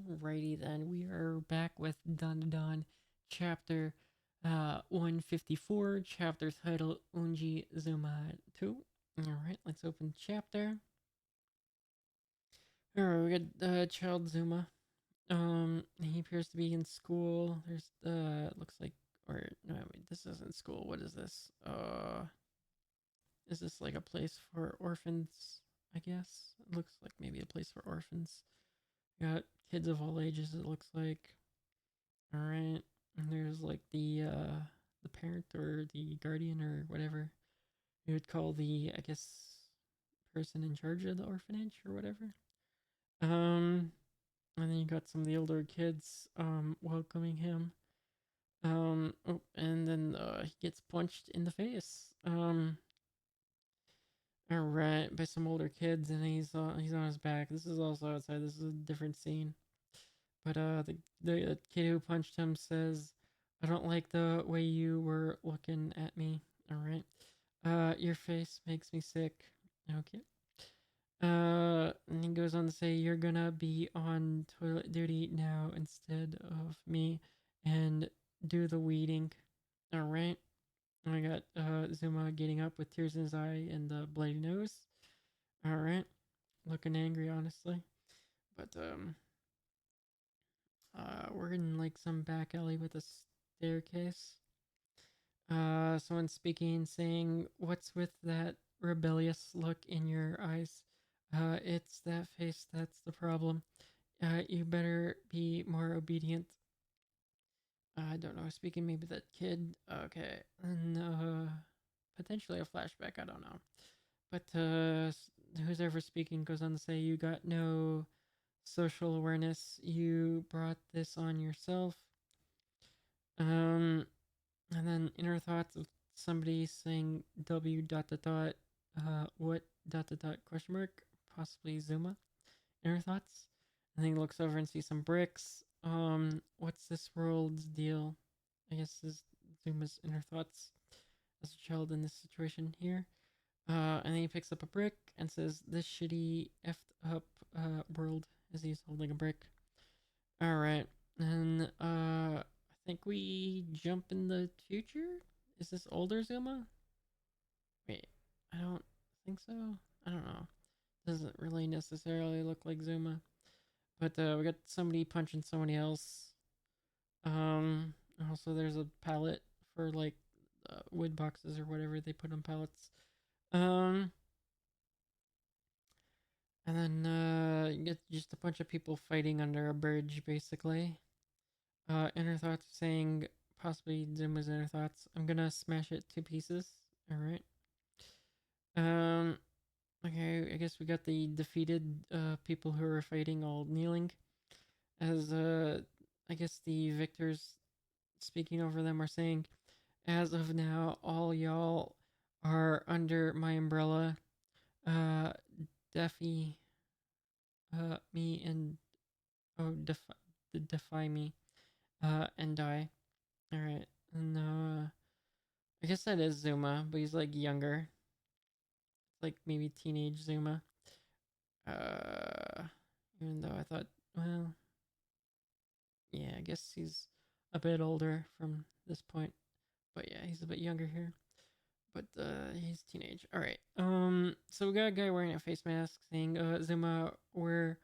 Alrighty then, we are back with DanDaDan chapter 154, chapter title Unji Zuma 2. Alright, let's open chapter. Alright, we got child Zuma. He appears to be in school. There's looks like, or no, wait, this isn't school. What is this? Is this like a place for orphans? I guess it looks like maybe a place for orphans. Got kids of all ages. It looks like. All right, and there's like the parent or the guardian or whatever you would call the, I guess, person in charge of the orphanage or whatever. Um, and then you got some of the older kids welcoming him. Oh, and then he gets punched in the face. All right, by some older kids, and he's on his back. This is also outside. This is a different scene. But the kid who punched him says, "I don't like the way you were looking at me." All right. Your face makes me sick. Okay. And he goes on to say, "You're gonna be on toilet duty now instead of me, and do the weeding." All right. And I got Zuma getting up with tears in his eye and the bloody nose. All right. Looking angry, honestly. But we're in like some back alley with a staircase. Someone speaking, saying, "What's with that rebellious look in your eyes? It's that face that's the problem. You better be more obedient." I don't know. Speaking, maybe that kid. Okay, and potentially a flashback. I don't know. But who's ever speaking goes on to say, "You got no social awareness. You brought this on yourself." Um, and then inner thoughts of somebody saying W dot dot dot what dot dot dot question mark, possibly Zuma. Inner thoughts. And then he looks over and sees some bricks. What's this world's deal? I guess is Zuma's inner thoughts as a child in this situation here. And then he picks up a brick and says, "This shitty effed up world," as he's holding a brick. Alright. And I think we jump in the future? Is this older Zuma? Wait, I don't think so. I don't know. Doesn't really necessarily look like Zuma. But we got somebody punching somebody else. Um, Also there's a pallet for like wood boxes or whatever they put on pallets. Um, and then you get just a bunch of people fighting under a bridge, basically. Inner thoughts saying, possibly Zuma's inner thoughts, "I'm gonna smash it to pieces." Alright. Um, okay, I guess we got the defeated people who are fighting all kneeling. As I guess the victors speaking over them are saying, "As of now, all y'all are under my umbrella. Uh, defy me and oh defy me and die." All right, and I guess that is Zuma, but he's like younger, like maybe teenage Zuma. Uh, Even though I thought, well, yeah, I guess he's a bit older from this point, but yeah, he's a bit younger here. But he's teenage. All right. So we got a guy wearing a face mask saying, "Zuma, we're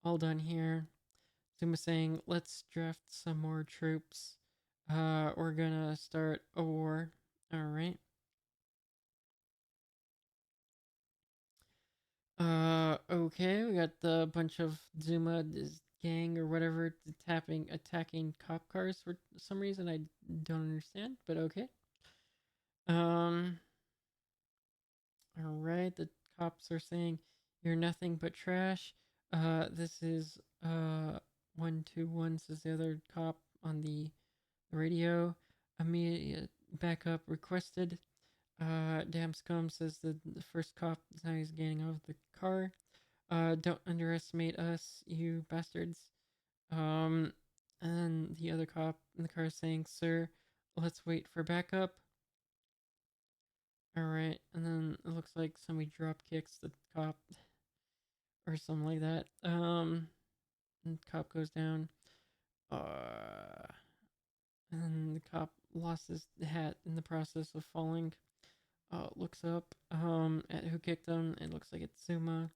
all done here." Zuma saying, "Let's draft some more troops. We're gonna start a war." All right. Okay, we got the bunch of Zuma's gang or whatever attacking cop cars for some reason I don't understand, but okay. Um, all right, the cops are saying, "You're nothing but trash." This is 121, says the other cop on the radio. "Immediate backup requested." Damn scum, says the first cop. Now he's getting out of the car. Don't underestimate us, you bastards." Um, and then the other cop in the car is saying, "Sir, let's wait for backup." Alright, and then it looks like somebody drop kicks the cop or something like that. and the cop goes down. Uh, and the cop lost his hat in the process of falling. Looks up at who kicked him. It looks like it's Zuma.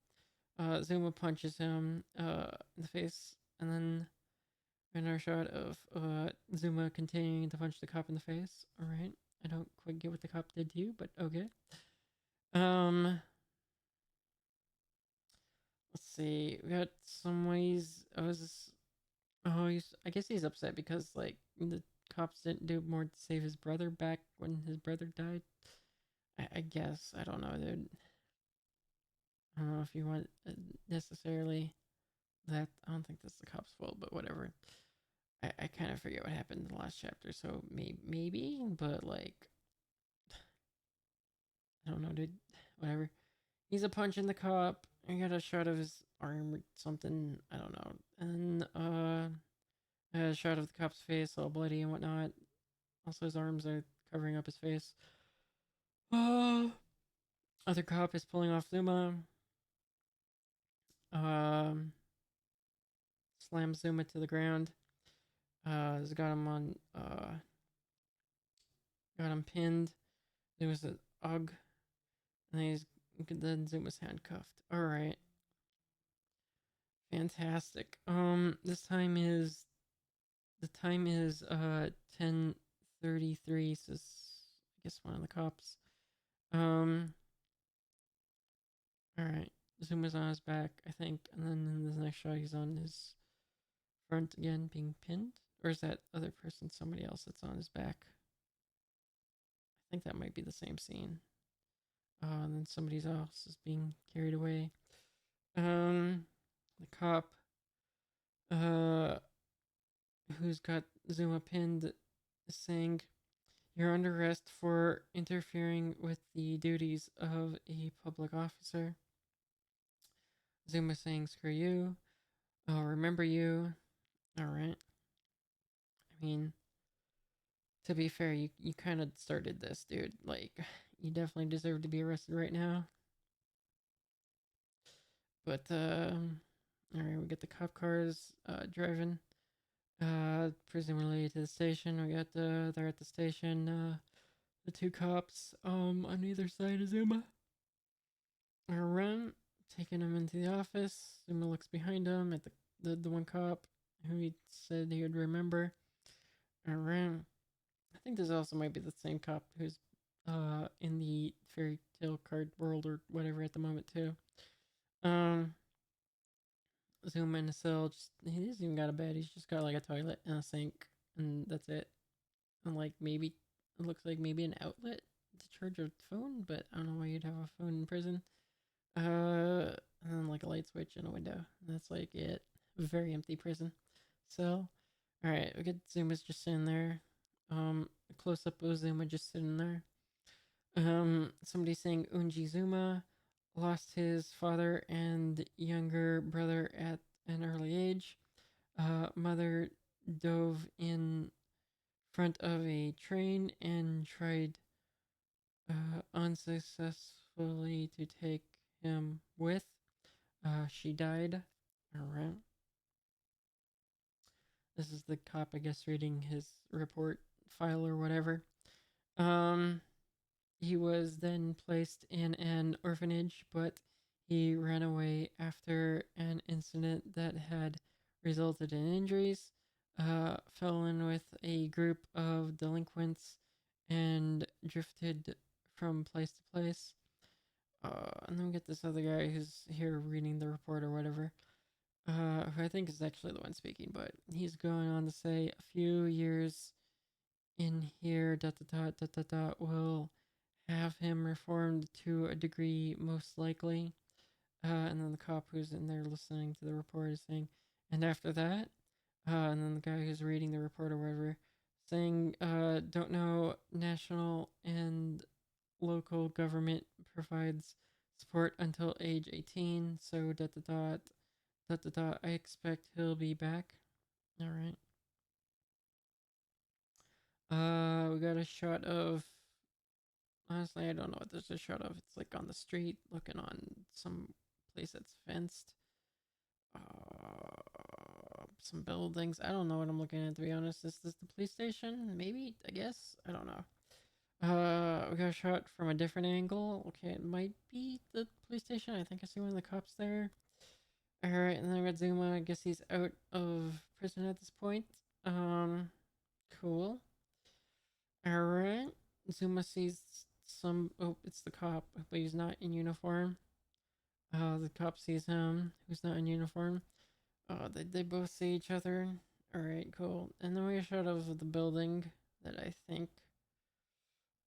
Zuma punches him in the face, and then another shot of Zuma continuing to punch the cop in the face. All right, I don't quite get what the cop did to you, but okay. Um, let's see. We got some ways. I guess he's upset because like the cops didn't do more to save his brother back when his brother died. I guess I don't know, dude. I don't know if you want necessarily that. I don't think that's the cop's fault, but whatever. I kind of forget what happened in the last chapter, so maybe, but like, I don't know, dude. Whatever. He's a punch in the cop. I got a shot of his arm or something. I don't know. And a shot of the cop's face, all bloody and whatnot. Also, his arms are covering up his face. Other cop is pulling off Zuma. Um, slams Zuma to the ground. Has got him on. Got him pinned. There was an UG, and then Zuma's handcuffed. All right, fantastic. This time is the time is 10:33. Says I guess one of the cops. All right. Zuma's on his back, I think, and then in the next shot he's on his front again, being pinned. Or is that other person somebody else that's on his back? I think that might be the same scene. And then somebody else is being carried away. The cop, uh, who's got Zuma pinned, is saying, "You're under arrest for interfering with the duties of a public officer." Zuma saying, "Screw you. I'll remember you." All right. I mean, to be fair, you kind of started this, dude. Like, you definitely deserve to be arrested right now. But all right, we get the cop cars driving, presumably to the station. We got they're at the station. The two cops on either side of Zuma are around, taking him into the office. Zuma looks behind him at the one cop who he said he would remember. Around. I think this also might be the same cop who's in the fairy tale card world or whatever at the moment too. Um, Zuma in a cell. He hasn't even got a bed. He's just got like a toilet and a sink, and that's it. And like maybe it looks like maybe an outlet to charge a phone, but I don't know why you'd have a phone in prison. And then like a light switch and a window. And that's like it. Very empty prison. So, all right, we get Zuma's just sitting there. A close up of Zuma just sitting there. Somebody saying Unji Zuma lost his father and younger brother at an early age. Mother dove in front of a train and tried unsuccessfully to take him with. She died. Alright. This is the cop, I guess, reading his report file or whatever. He was then placed in an orphanage, but he ran away after an incident that had resulted in injuries, fell in with a group of delinquents, and drifted from place to place. And then we get this other guy who's here reading the report or whatever, who I think is actually the one speaking, but he's going on to say a few years in here, will have him reformed to a degree, most likely. And then the cop who's in there listening to the report is saying, and after that, and then the guy who's reading the report or whatever, saying, don't know, national and local government provides support until age 18, so I expect he'll be back. All right. We got a shot of. Honestly, I don't know what there's a shot of. It's like on the street, looking on some place that's fenced. some buildings. I don't know what I'm looking at, to be honest. Is this the police station? Maybe, I guess. I don't know. We got a shot from a different angle. Okay, it might be the police station. I think I see one of the cops there. Alright, and then we got Zuma. I guess he's out of prison at this point. Cool. Alright. Zuma sees some. Oh, it's the cop, but he's not in uniform. The cop sees him, who's not in uniform. They both see each other. Alright, cool. And then we get a shot of the building that I think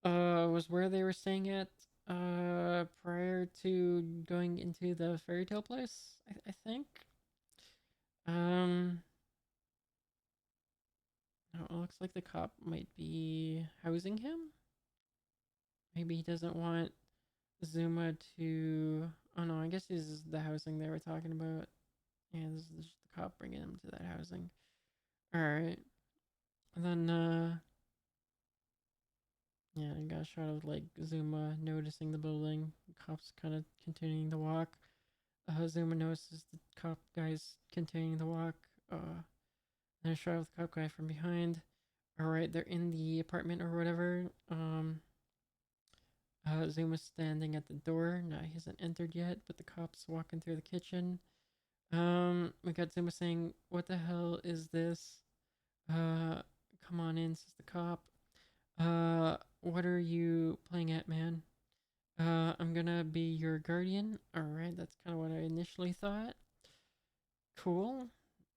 was where they were staying at prior to going into the fairy tale place, I think. Um oh, it looks like the cop might be housing him. Maybe he doesn't want Zuma to. Oh no, I guess this is the housing they were talking about. Yeah, this is just the cop bringing him to that housing. Alright. And then, yeah, I got a shot of, like, Zuma noticing the building. The cop's kind of continuing to walk. Zuma notices the cop guy's continuing to walk. Then a shot of the cop guy from behind. Alright, they're in the apartment or whatever. Zuma's standing at the door. No, he hasn't entered yet, but the cop's walking through the kitchen. We got Zuma saying, "What the hell is this? Come on in," says the cop. What are you playing at, man? I'm gonna be your guardian. Alright, that's kind of what I initially thought. Cool.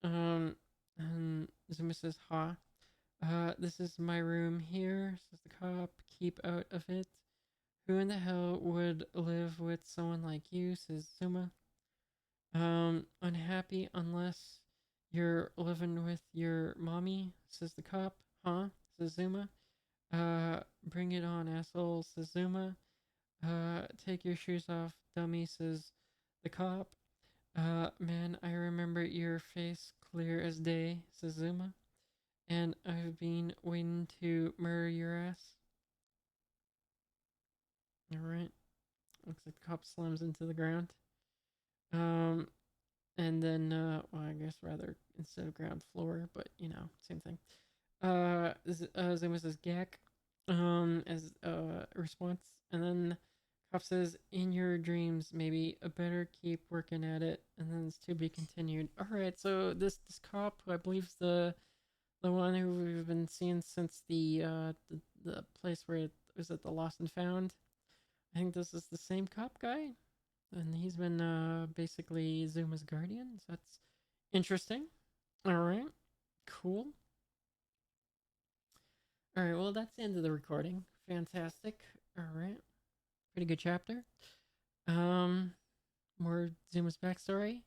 And Zuma says, "Ha. This is my room here," says the cop. "Keep out of it." "Who in the hell would live with someone like you?" says Zuma. "Unhappy unless you're living with your mommy," says the cop. "Huh?" says Zuma. Bring it on, asshole," says Zuma. Take your shoes off, dummy," says the cop. Man, I remember your face clear as day," says Zuma. "And I've been waiting to murder your ass." Alright. Looks like the cop slams into the ground. And then, well, I guess rather instead of ground floor, but you know, same thing. Zuma says "Gak," as a response, and then cop says, "In your dreams, maybe. Better keep working at it." And then it's to be continued. All right, so this cop, who I believe is the one who we've been seeing since the place where it was at the Lost and Found. I think this is the same cop guy, and he's been basically Zuma's guardian. So that's interesting. All right, cool. All right, well, that's the end of the recording. Fantastic. All right, pretty good chapter. Um, More Zuma's backstory.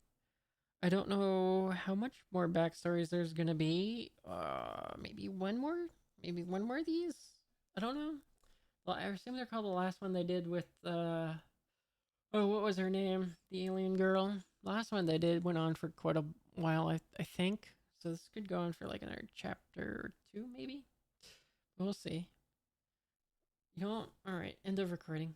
I don't know how much more backstories there's gonna be. Maybe one more. Maybe one more of these. I don't know. Well, I assume they're called the last one they did with oh, what was her name? The alien girl. Last one they did went on for quite a while, I think. So this could go on for like another chapter or two, maybe. We'll see. You know, all right. End of recording.